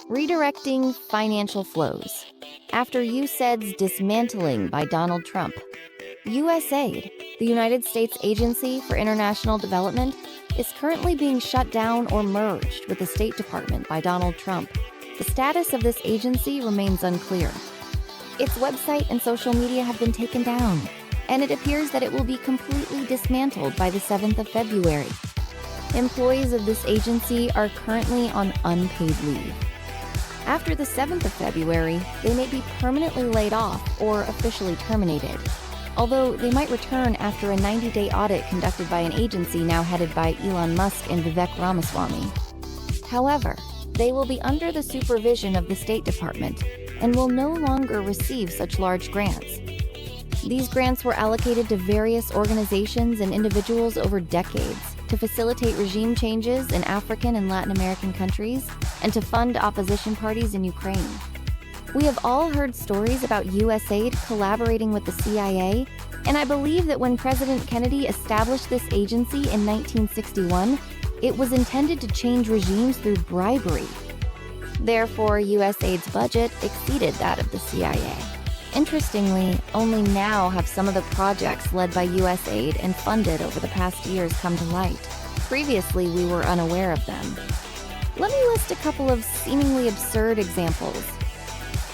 Redirecting financial flows. After USAID's dismantling by Donald Trump, USAID, the United States Agency for International Development, is currently being shut down or merged with the State Department by Donald Trump. The status of this agency remains unclear. Its website and social media have been taken down, and it appears that it will be completely dismantled by the 7th of February. Employees of this agency are currently on unpaid leave. After the 7th of February, they may be permanently laid off or officially terminated, although they might return after a 90-day audit conducted by an agency now headed by Elon Musk and Vivek Ramaswamy. However, they will be under the supervision of the State Department and will no longer receive such large grants. These grants were allocated to various organizations and individuals over decades to facilitate regime changes in African and Latin American countries and to fund opposition parties in Ukraine. We have all heard stories about USAID collaborating with the CIA, and I believe that when President Kennedy established this agency in 1961, it was intended to change regimes through bribery. Therefore, USAID's budget exceeded that of the CIA. Interestingly, only now have some of the projects led by USAID and funded over the past years come to light. Previously, we were unaware of them. Let me list a couple of seemingly absurd examples.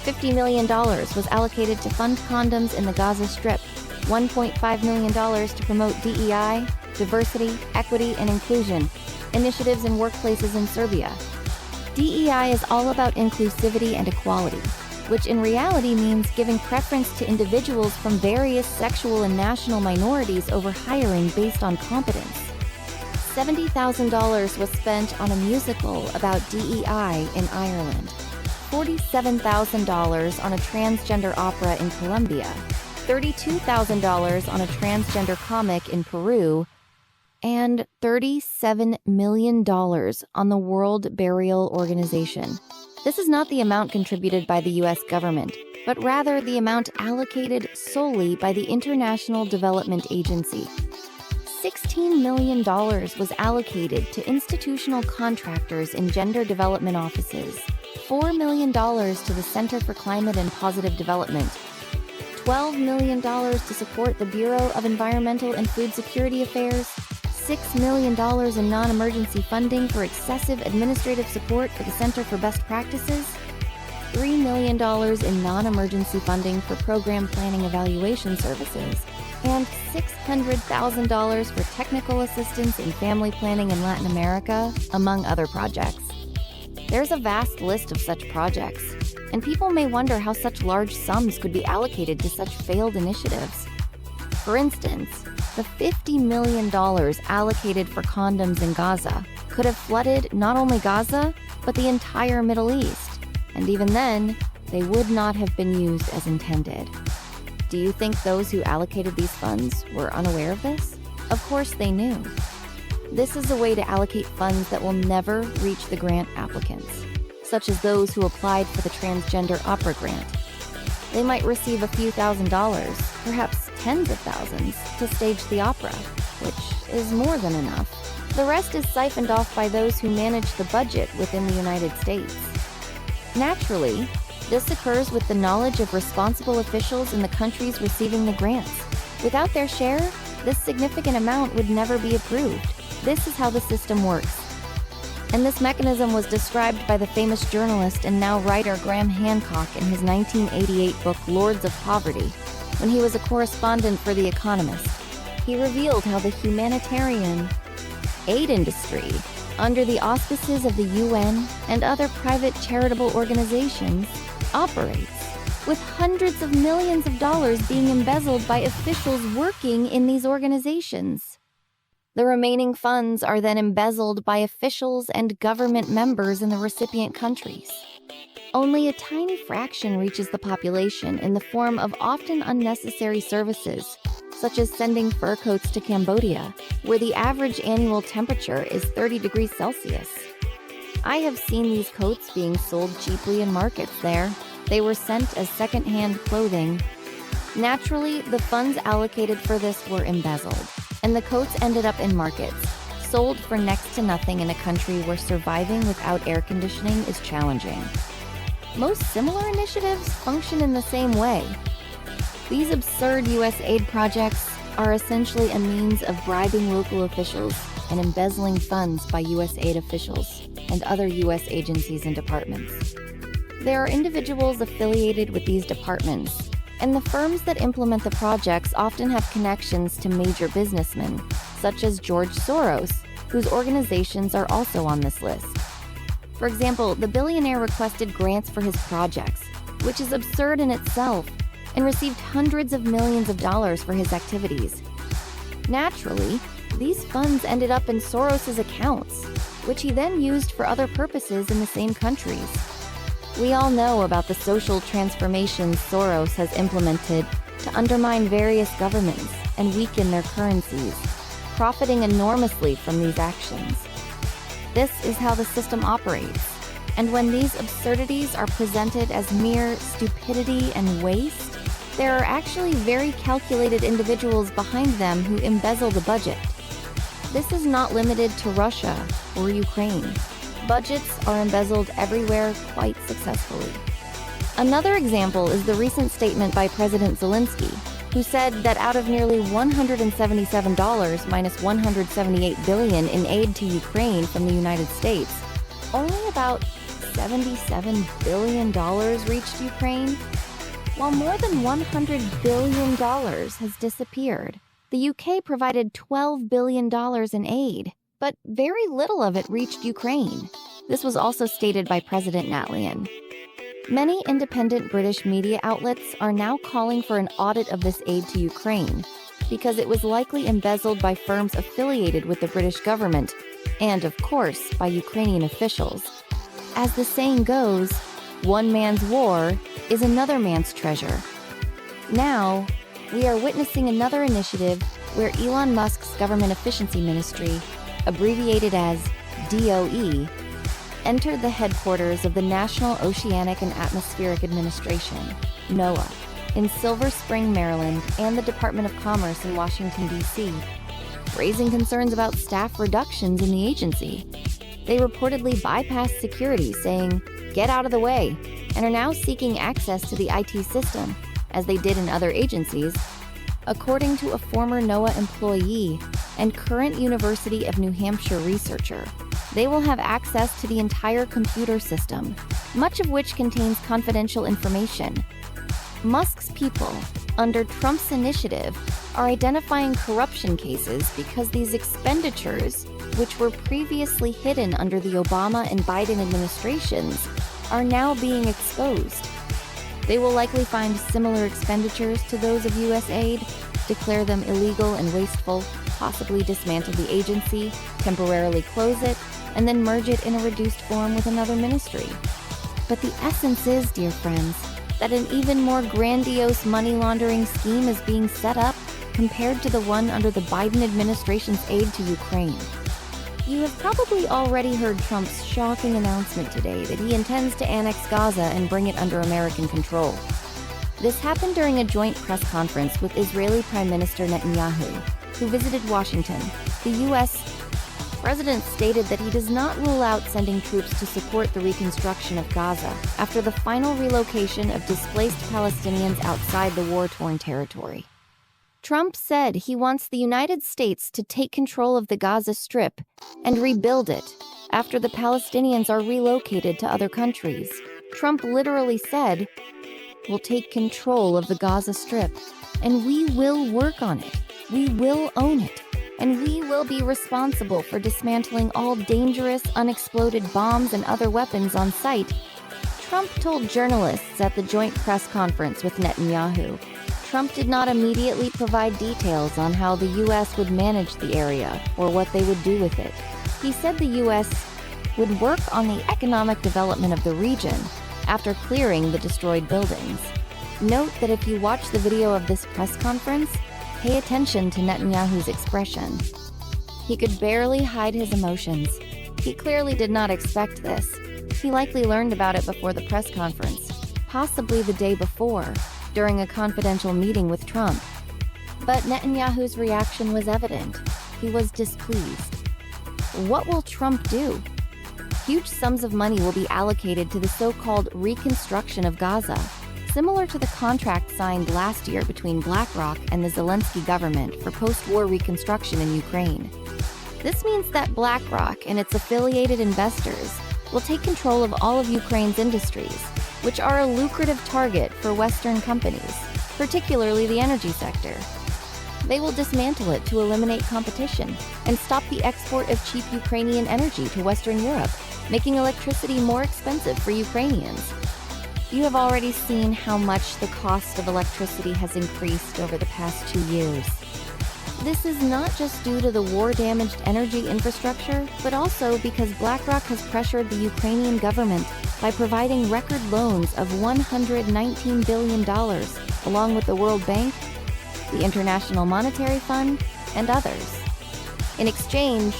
$50 million was allocated to fund condoms in the Gaza Strip, $1.5 million to promote DEI, diversity, equity, and inclusion, initiatives in workplaces in Serbia. DEI is all about inclusivity and equality, which in reality means giving preference to individuals from various sexual and national minorities over hiring based on competence. $70,000 was spent on a musical about DEI in Ireland, $47,000 on a transgender opera in Colombia, $32,000 on a transgender comic in Peru, and $37 million on the World Burial Organization. This is not the amount contributed by the U.S. government, but rather the amount allocated solely by the International Development Agency. $16 million was allocated to institutional contractors in gender development offices, $4 million to the Center for Climate and Positive Development, $12 million to support the Bureau of Environmental and Food Security Affairs, $6 million in non-emergency funding for excessive administrative support for the Center for Best Practices, $3 million in non-emergency funding for program planning evaluation services, and $600,000 for technical assistance in family planning in Latin America, among other projects. There's a vast list of such projects, and people may wonder how such large sums could be allocated to such failed initiatives. For instance, the $50 million allocated for condoms in Gaza could have flooded not only Gaza, but the entire Middle East, and even then, they would not have been used as intended. Do you think those who allocated these funds were unaware of this? Of course they knew. This is a way to allocate funds that will never reach the grant applicants, such as those who applied for the transgender opera grant. They might receive a few $1,000s, perhaps tens of thousands, to stage the opera, which is more than enough. The rest is siphoned off by those who manage the budget within the United States. Naturally, this occurs with the knowledge of responsible officials in the countries receiving the grants. Without their share, this significant amount would never be approved. This is how the system works. And this mechanism was described by the famous journalist and now writer Graham Hancock in his 1988 book Lords of Poverty, when he was a correspondent for The Economist. He revealed how the humanitarian aid industry, under the auspices of the UN and other private charitable organizations, operates, with hundreds of millions of dollars being embezzled by officials working in these organizations. The remaining funds are then embezzled by officials and government members in the recipient countries. Only a tiny fraction reaches the population in the form of often unnecessary services, such as sending fur coats to Cambodia, where the average annual temperature is 30 degrees Celsius. I have seen these coats being sold cheaply in markets there. They were sent as second-hand clothing. Naturally, the funds allocated for this were embezzled, and the coats ended up in markets, sold for next to nothing in a country where surviving without air conditioning is challenging. Most similar initiatives function in the same way. These absurd USAID projects are essentially a means of bribing local officials and embezzling funds by USAID officials and other U.S. agencies and departments. There are individuals affiliated with these departments, and the firms that implement the projects often have connections to major businessmen, such as George Soros, whose organizations are also on this list. For example, the billionaire requested grants for his projects, which is absurd in itself, and received hundreds of millions of dollars for his activities. Naturally, these funds ended up in Soros's accounts, which he then used for other purposes in the same countries. We all know about the social transformations Soros has implemented to undermine various governments and weaken their currencies, profiting enormously from these actions. This is how the system operates, and when these absurdities are presented as mere stupidity and waste, there are actually very calculated individuals behind them who embezzle the budget. This is not limited to Russia or Ukraine. Budgets are embezzled everywhere quite successfully. Another example is the recent statement by President Zelensky, who said that out of nearly $177 minus $178 billion in aid to Ukraine from the United States, only about $77 billion reached Ukraine, while more than $100 billion has disappeared. The UK provided $12 billion in aid, but very little of it reached Ukraine. This was also stated by President Natalian. Many independent British media outlets are now calling for an audit of this aid to Ukraine because it was likely embezzled by firms affiliated with the British government and, of course, by Ukrainian officials. As the saying goes, one man's war is another man's treasure. Now, we are witnessing another initiative where Elon Musk's Government Efficiency Ministry, abbreviated as DOE, entered the headquarters of the National Oceanic and Atmospheric Administration, NOAA, in Silver Spring, Maryland, and the Department of Commerce in Washington, D.C., raising concerns about staff reductions in the agency. They reportedly bypassed security, saying, "Get out of the way," and are now seeking access to the IT system, as they did in other agencies. According to a former NOAA employee and current University of New Hampshire researcher, they will have access to the entire computer system, much of which contains confidential information. Musk's people, under Trump's initiative, are identifying corruption cases because these expenditures, which were previously hidden under the Obama and Biden administrations, are now being exposed. They will likely find similar expenditures to those of USAID, declare them illegal and wasteful, possibly dismantle the agency, temporarily close it, and then merge it in a reduced form with another ministry. But the essence is, dear friends, that an even more grandiose money laundering scheme is being set up compared to the one under the Biden administration's aid to Ukraine. You have probably already heard Trump's shocking announcement today that he intends to annex Gaza and bring it under American control. This happened during a joint press conference with Israeli Prime Minister Netanyahu, who visited Washington. The U.S. President stated that he does not rule out sending troops to support the reconstruction of Gaza after the final relocation of displaced Palestinians outside the war-torn territory. Trump said he wants the United States to take control of the Gaza Strip and rebuild it after the Palestinians are relocated to other countries. Trump literally said, "We'll take control of the Gaza Strip, and we will work on it. We will own it, and we will be responsible for dismantling all dangerous, unexploded bombs and other weapons on site." Trump told journalists at the joint press conference with Netanyahu. Trump did not immediately provide details on how the U.S. would manage the area or what they would do with it. He said the U.S. would work on the economic development of the region after clearing the destroyed buildings. Note that if you watch the video of this press conference, pay attention to Netanyahu's expression. He could barely hide his emotions. He clearly did not expect this. He likely learned about it before the press conference, possibly the day before, during a confidential meeting with Trump. But Netanyahu's reaction was evident. He was displeased. What will Trump do? Huge sums of money will be allocated to the so-called reconstruction of Gaza, similar to the contract signed last year between BlackRock and the Zelensky government for post-war reconstruction in Ukraine. This means that BlackRock and its affiliated investors will take control of all of Ukraine's industries, which are a lucrative target for Western companies, particularly the energy sector. They will dismantle it to eliminate competition and stop the export of cheap Ukrainian energy to Western Europe, making electricity more expensive for Ukrainians. You have already seen how much the cost of electricity has increased over the past 2 years. This is not just due to the war-damaged energy infrastructure, but also because BlackRock has pressured the Ukrainian government by providing record loans of $119 billion, along with the World Bank, the International Monetary Fund, and others. In exchange,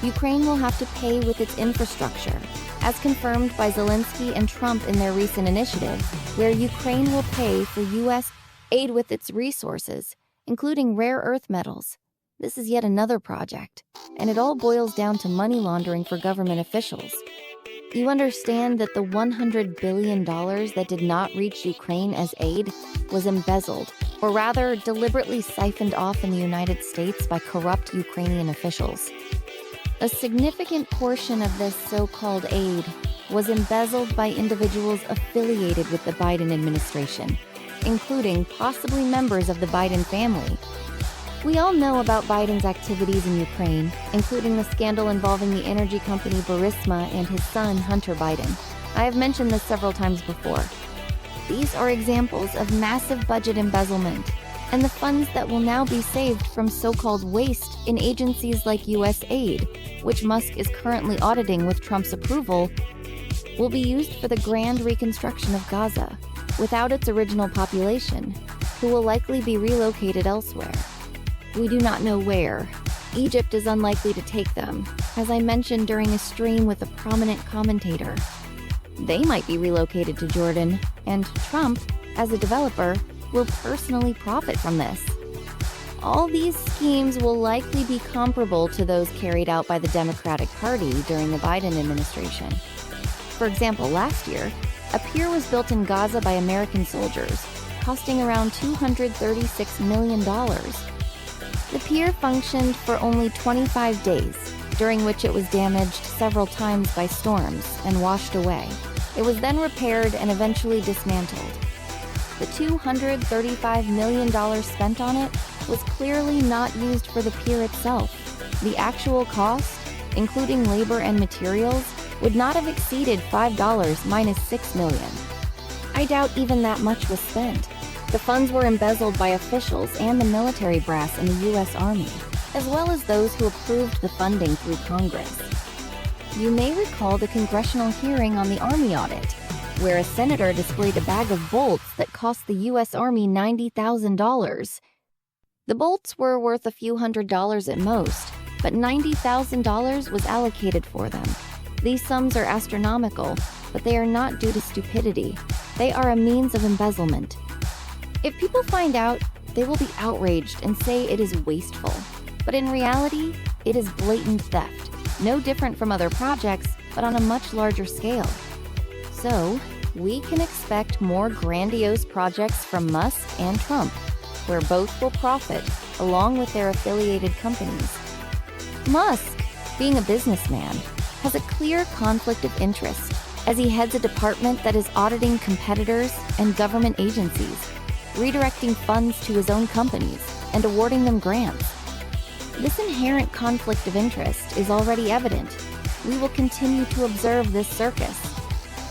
Ukraine will have to pay with its infrastructure, as confirmed by Zelensky and Trump in their recent initiative, where Ukraine will pay for U.S. aid with its resources, including rare earth metals. This is yet another project, and it all boils down to money laundering for government officials. You understand that the $100 billion that did not reach Ukraine as aid was embezzled, or rather deliberately siphoned off in the United States by corrupt Ukrainian officials. A significant portion of this so-called aid was embezzled by individuals affiliated with the Biden administration, including possibly members of the Biden family. We all know about Biden's activities in Ukraine, including the scandal involving the energy company Burisma and his son, Hunter Biden. I have mentioned this several times before. These are examples of massive budget embezzlement, and the funds that will now be saved from so-called waste in agencies like USAID, which Musk is currently auditing with Trump's approval, will be used for the grand reconstruction of Gaza, without its original population, who will likely be relocated elsewhere. We do not know where. Egypt is unlikely to take them, as I mentioned during a stream with a prominent commentator. They might be relocated to Jordan, and Trump, as a developer, will personally profit from this. All these schemes will likely be comparable to those carried out by the Democratic Party during the Biden administration. For example, last year, a pier was built in Gaza by American soldiers, costing around $236 million. The pier functioned for only 25 days, during which it was damaged several times by storms and washed away. It was then repaired and eventually dismantled. The $235 million spent on it was clearly not used for the pier itself. The actual cost, including labor and materials, would not have exceeded $5 minus $6 million. I doubt even that much was spent. The funds were embezzled by officials and the military brass in the U.S. Army, as well as those who approved the funding through Congress. You may recall the congressional hearing on the Army audit, where a senator displayed a bag of bolts that cost the U.S. Army $90,000. The bolts were worth a few $100s at most, but $90,000 was allocated for them. These sums are astronomical, but they are not due to stupidity. They are a means of embezzlement. If people find out, they will be outraged and say it is wasteful. But in reality, it is blatant theft, no different from other projects, but on a much larger scale. So, we can expect more grandiose projects from Musk and Trump, where both will profit, along with their affiliated companies. Musk, being a businessman, has a clear conflict of interest, as he heads a department that is auditing competitors and government agencies, redirecting funds to his own companies, and awarding them grants. This inherent conflict of interest is already evident. We will continue to observe this circus